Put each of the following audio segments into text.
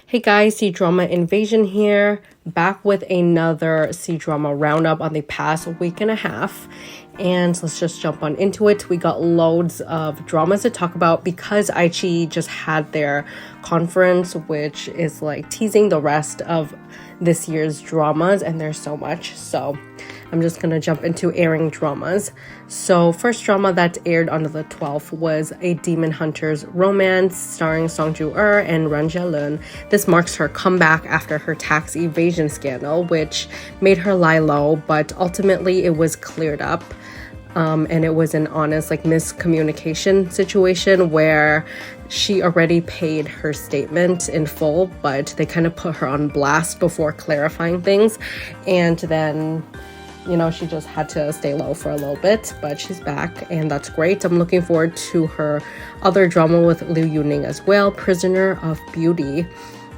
Hey guys, Cdrama Invasion here, back with another Cdrama roundup on the past week and a half. And let's just jump on into it. We got loads of dramas to talk about because iQIYI just had their conference, which is like teasing the rest of this year's dramas, and there's so much. So I'm just gonna jump into airing dramas. So first drama that aired on the 12th was A Demon Hunter's Romance, starring Zuer and Ren Jialun. This marks her comeback after her tax evasion scandal, which made her lie low, but ultimately it was cleared up. And it was an honest miscommunication situation where she already paid her statement in full, but they kind of put her on blast before clarifying things. And then she just had to stay low for a little bit, but she's back and that's great. I'm looking forward to her other drama with Liu Yuning as well, Prisoner of Beauty.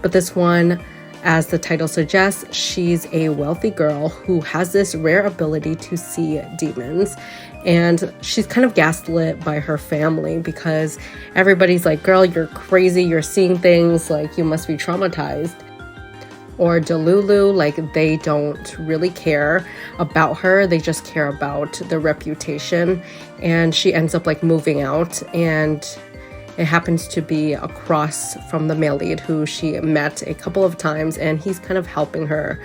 But this one, as the title suggests, she's a wealthy girl who has this rare ability to see demons. And she's kind of gaslit by her family because everybody's like, girl, you're crazy, you're seeing things, you must be traumatized. Or Delulu, they don't really care about her, they just care about the reputation. And she ends up moving out, and it happens to be across from the male lead who she met a couple of times, and he's kind of helping her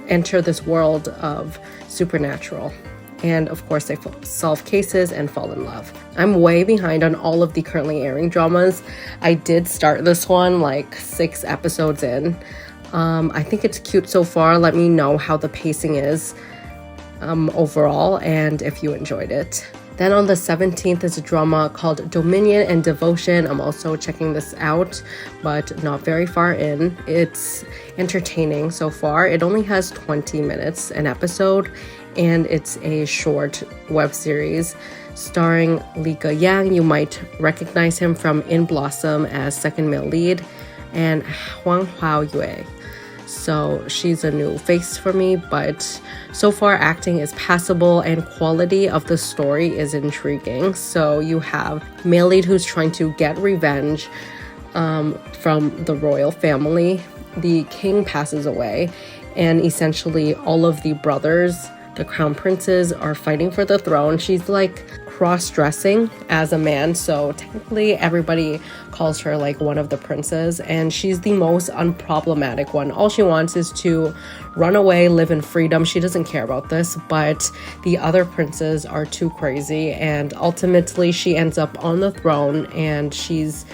enter this world of supernatural. And of course they solve cases and fall in love. I'm way behind on all of the currently airing dramas. I did start this one 6 episodes in. I think it's cute so far. Let me know how the pacing is overall and if you enjoyed it. Then on the 17th is a drama called Dominion and Devotion. I'm also checking this out, but not very far in. It's entertaining so far. It only has 20 minutes an episode, and it's a short web series starring Geyang. You might recognize him from In Blossom as second male lead, and Huang. So she's a new face for me, but so far acting is passable and quality of the story is intriguing. So you have male lead who's trying to get revenge from the royal family. The king passes away, and essentially all of the brothers, the crown princes, are fighting for the throne. She's cross-dressing as a man, so technically everybody calls her one of the princes, and she's the most unproblematic one. All she wants is to run away, live in freedom. She doesn't care about this, but the other princes are too crazy, and ultimately she ends up on the throne, and she's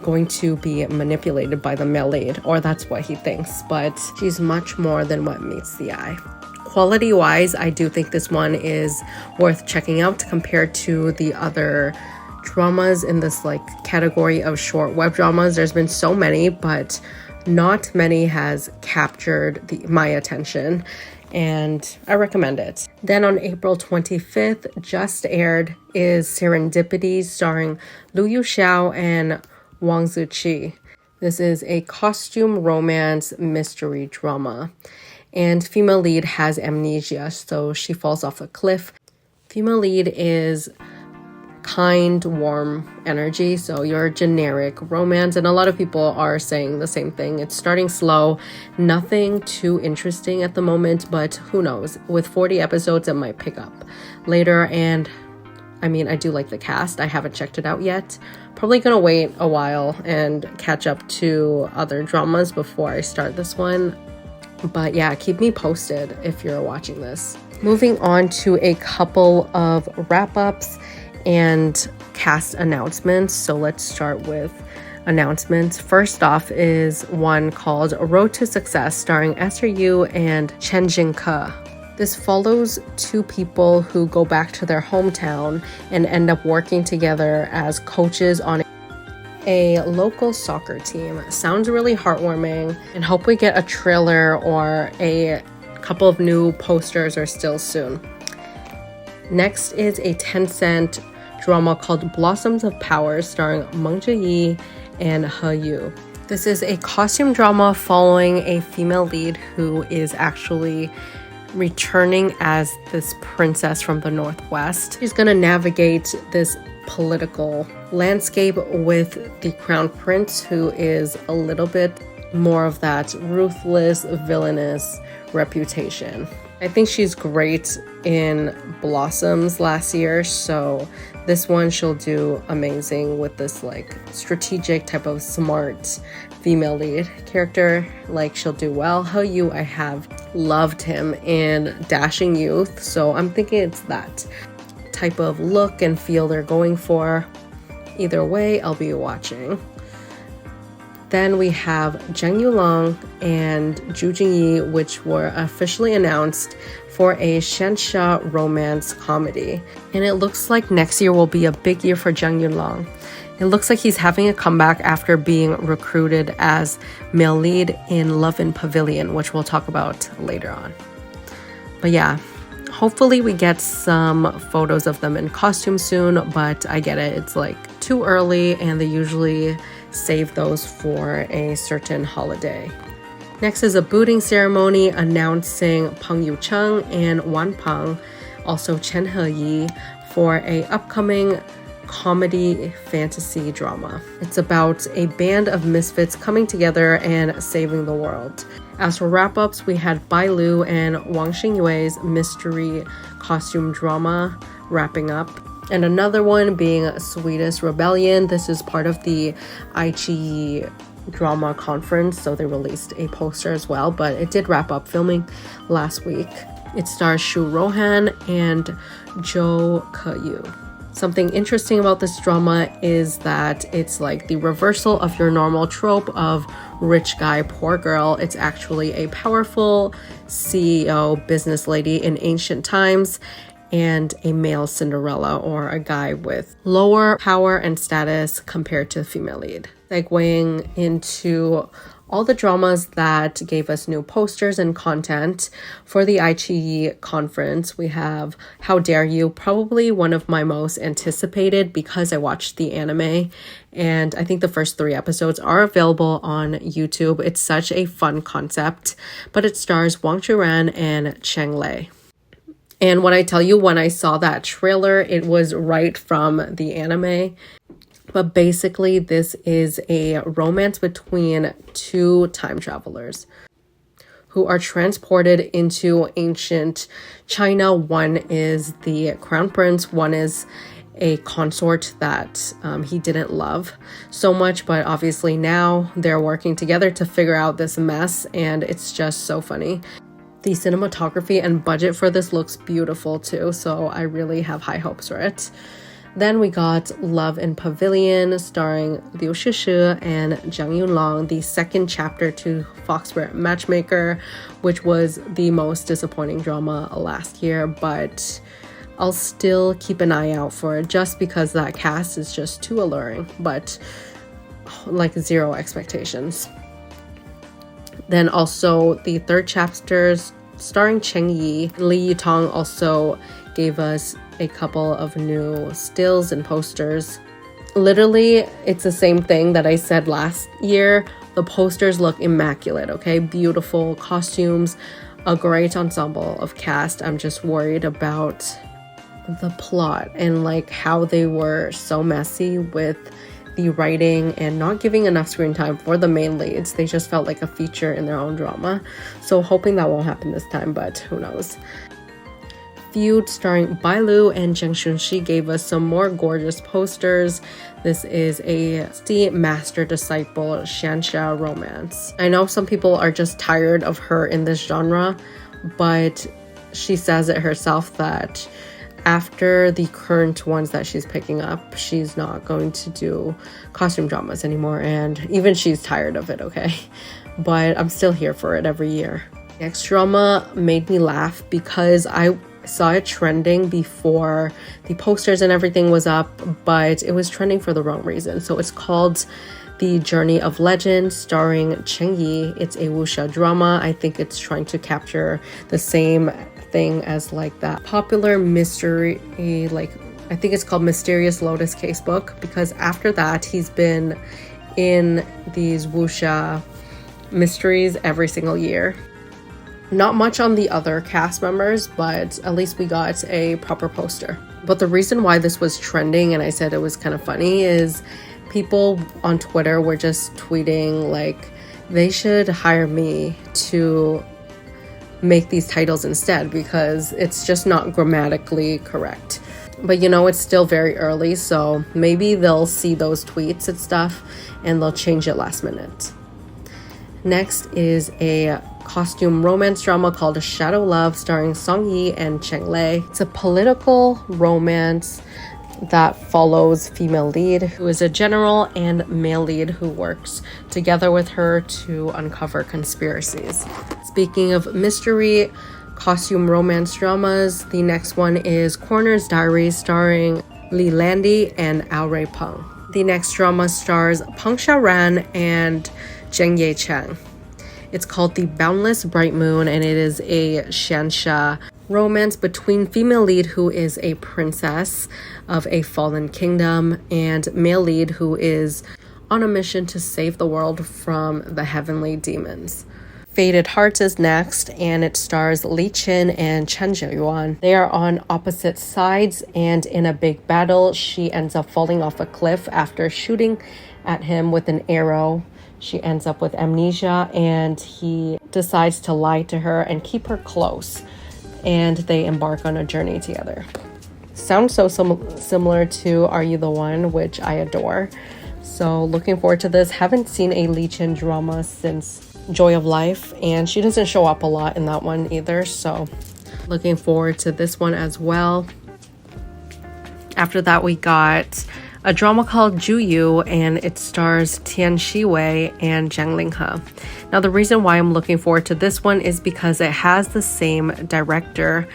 going to be manipulated by the male lead, or that's what he thinks, but she's much more than what meets the eye. Quality wise, I do think this one is worth checking out compared to the other dramas in this category of short web dramas. There's been so many, but not many has captured my attention, and I recommend it. Then on April 25th, just aired is Serendipity, starring Yuxiao and Wang Ziqi. This is a costume romance mystery drama. And female lead has amnesia, so she falls off a cliff. Female lead is kind, warm energy, so your generic romance, and a lot of people are saying the same thing. It's starting slow, nothing too interesting at the moment, but who knows? With 40 episodes, it might pick up later. And I do like the cast. I haven't checked it out yet. Probably gonna wait a while and catch up to other dramas before I start this one. But yeah, keep me posted if you're watching this. Moving on to a couple of wrap-ups and cast announcements. So let's start with announcements. First off is one called Road to Success, starring Esther and Jingke. This follows two people who go back to their hometown and end up working together as coaches on a local soccer team. Sounds really heartwarming, and hope we get a trailer or a couple of new posters or stills soon. Next is a Tencent drama called Blossoms of Power, starring Meng Ziyi and Heyi. This is a costume drama following a female lead who is actually returning as this princess from the Northwest. She's gonna navigate this political landscape with the crown prince, who is a little bit more of that ruthless, villainous reputation. I think she's great in Blossoms last year, so this one she'll do amazing with this like strategic type of smart female lead character. Like she'll do well. Heyi, I have loved him in Dashing Youth, so I'm thinking it's that type of look and feel they're going for. Either way, I'll be watching. Then we have Zhang Yunlong and JuJingyi, which were officially announced for a xianxia romance comedy. And it looks like next year will be a big year for Zhang Yunlong. It looks like he's having a comeback after being recruited as male lead in Love in Pavilion, which we'll talk about later on. But yeah, hopefully we get some photos of them in costume soon, but I get it. It's like too early and they usually save those for a certain holiday. Next is a booting ceremony announcing Peng Yuchang and Wan Peng, also Chen Heyi, for a upcoming comedy fantasy drama. It's about a band of misfits coming together and saving the world. As for wrap-ups, we had Bai Lu and Wang Xingyue's mystery costume drama wrapping up, and another one being Sweetest Rebellion. This is part of the iQIYI drama conference, so they released a poster as well, but it did wrap up filming last week. It stars Shu Rohan and Zhou Keyu. Something interesting about this drama is that it's like the reversal of your normal trope of rich guy, poor girl. It's actually a powerful CEO business lady in ancient times and a male Cinderella, or a guy with lower power and status compared to the female lead. Segueing into all the dramas that gave us new posters and content for the iQIYI conference, we have How Dare You, probably one of my most anticipated because I watched the anime, and I think the first 3 episodes are available on YouTube. It's such a fun concept, but it stars Wang Quran and Cheng Lei. And when I tell you, when I saw that trailer, it was right from the anime. But basically, this is a romance between 2 time travelers who are transported into ancient China. One is the crown prince, one is a consort that he didn't love so much, but obviously now they're working together to figure out this mess, and it's just so funny. The cinematography and budget for this looks beautiful too, so I really have high hopes for it. Then we got Love in Pavilion, starring Liu Shishi and Zhang Yunlong, the second chapter to Foxborough Matchmaker, which was the most disappointing drama last year, but I'll still keep an eye out for it just because that cast is just too alluring, but like 0 expectations. Then also the third chapter starring Cheng Yi. Li Yutong also gave us a couple of new stills and posters. Literally, it's the same thing that I said last year. The posters look immaculate, okay? Beautiful costumes, a great ensemble of cast. I'm just worried about the plot and like how they were so messy with the writing and not giving enough screen time for the main leads. They just felt like a feature in their own drama. So hoping that won't happen this time, but who knows. Feud starring Bai Lu and Zheng Xunxi gave us some more gorgeous posters. This is a master-disciple xianxia romance. I know some people are just tired of her in this genre, but she says it herself that after the current ones that she's picking up, she's not going to do costume dramas anymore, and even she's tired of it, okay? But I'm still here for it every year. Next drama made me laugh because I saw it trending before the posters and everything was up, but it was trending for the wrong reason. So it's called The Journey of Legend, starring Cheng Yi. It's a wuxia drama. I think it's trying to capture the same thing as like that popular mystery, like I think it's called Mysterious Lotus Casebook, because after that he's been in these wuxia mysteries every single year. Not much on the other cast members, but at least we got a proper poster. But the reason why this was trending and I said it was kind of funny is people on Twitter were just tweeting like they should hire me to make these titles instead because it's just not grammatically correct. But you know, it's still very early, so maybe they'll see those tweets and stuff and they'll change it last minute. Next is a costume romance drama called Shadow Love starring Song Yi and Cheng Lei. It's a political romance that follows female lead who is a general and male lead who works together with her to uncover conspiracies. Speaking of mystery costume romance dramas, the next one is Corner's Diary starring Li Landi and Ao Rui Peng. The next drama stars Peng Xiaoran and Zhengye Chen. It's called The Boundless Bright Moon, and it is a xianxia romance between female lead who is a princess of a fallen kingdom and male lead who is on a mission to save the world from the heavenly demons. Fated Hearts is next, and it stars Li Qin and Chen Zhiyuan. They are on opposite sides, and in a big battle, she ends up falling off a cliff after shooting at him with an arrow. She ends up with amnesia, and he decides to lie to her and keep her close, and they embark on a journey together. Sounds so similar to Are You the One, which I adore. So looking forward to this. Haven't seen a Li Qin drama since Joy of Life, and she doesn't show up a lot in that one either, so looking forward to this one as well. After that, we got a drama called Jiu Yu, and it stars Tian Shiwei and Zhang Linghe. Now, the reason why I'm looking forward to this one is because it has the same director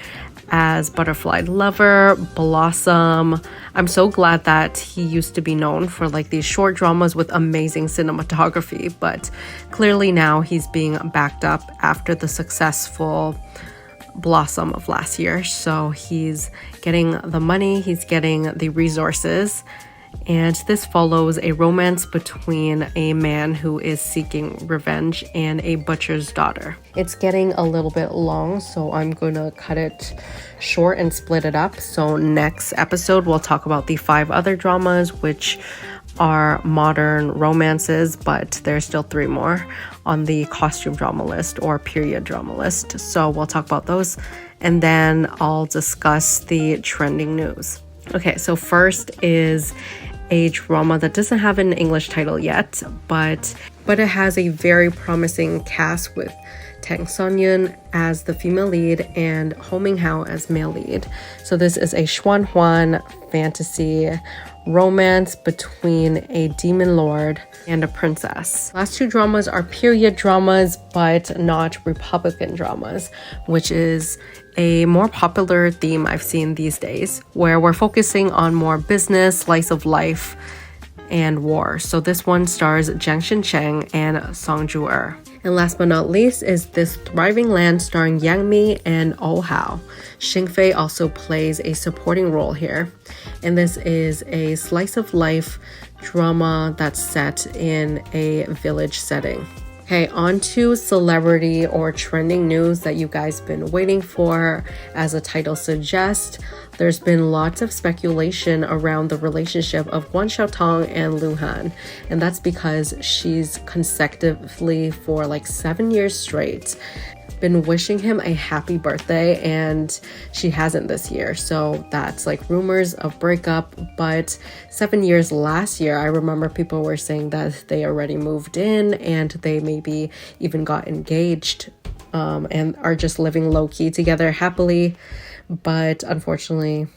as Butterfly Lover, Blossom. I'm so glad that he used to be known for like these short dramas with amazing cinematography, but clearly now he's being backed up after the successful Blossom of last year. So he's getting the money, he's getting the resources, and this follows a romance between a man who is seeking revenge and a butcher's daughter. It's getting a little bit long, so I'm gonna cut it short and split it up. So next episode, we'll talk about the 5 other dramas, which are modern romances, but there's still 3 more on the costume drama list or period drama list. So we'll talk about those, and then I'll discuss the trending news. Okay, so first is a drama that doesn't have an English title yet, but it has a very promising cast with Tang Sonyun as the female lead and Ho Minghao as male lead. So this is a Xuan fantasy romance between a demon lord and a princess. Last 2 dramas are period dramas, but not Republican dramas, which is a more popular theme I've seen these days, where we're focusing on more business, slice of life, and war. So this one stars Jiang Xincheng and Song Zuer. And last but not least is This Thriving Land starring Yang Mi and Oh Hao. Xing Fei also plays a supporting role here. And this is a slice of life drama that's set in a village setting. Okay, on to celebrity or trending news that you guys been waiting for. As the title suggests, there's been lots of speculation around the relationship of Guan Xiaotong and Luhan, and that's because she's consecutively for like 7 years straight been wishing him a happy birthday, and she hasn't this year. So that's like rumors of breakup. But 7 years last year, I remember people were saying that they already moved in and they maybe even got engaged and are just living low-key together happily. But unfortunately,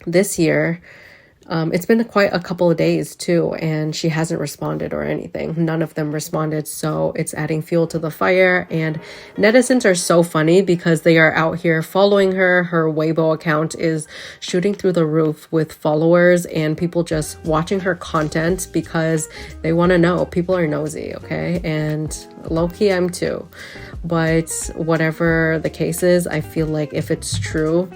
this year, it's been quite a couple of days too, and she hasn't responded or anything. None of them responded, so it's adding fuel to the fire. And netizens are so funny because they are out here following her. Her Weibo account is shooting through the roof with followers and people just watching her content because they want to know. People are nosy, okay? And low-key, I'm too. But whatever the case is, I feel like if it's true,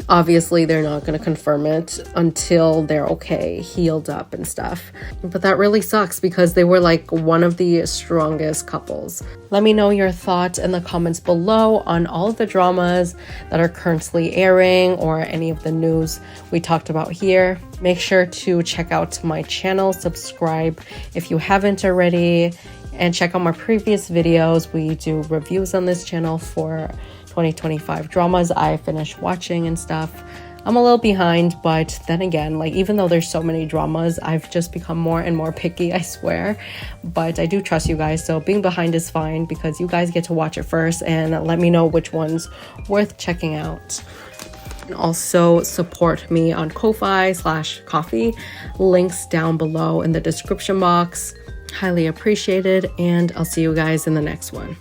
Obviously, they're not going to confirm it until they're okay, healed up and stuff. But that really sucks because they were like one of the strongest couples. Let me know your thoughts in the comments below on all of the dramas that are currently airing or any of the news we talked about here. Make sure to check out my channel, subscribe if you haven't already, and check out my previous videos. We do reviews on this channel for 2025 dramas I finished watching and stuff. I'm a little behind, but then again, like even though there's so many dramas, I've just become more and more picky, I swear. But I do trust you guys, so being behind is fine because you guys get to watch it first and let me know which one's worth checking out. And also support me on Ko-fi/Coffee. Links down below in the description box. Highly appreciated, and I'll see you guys in the next one.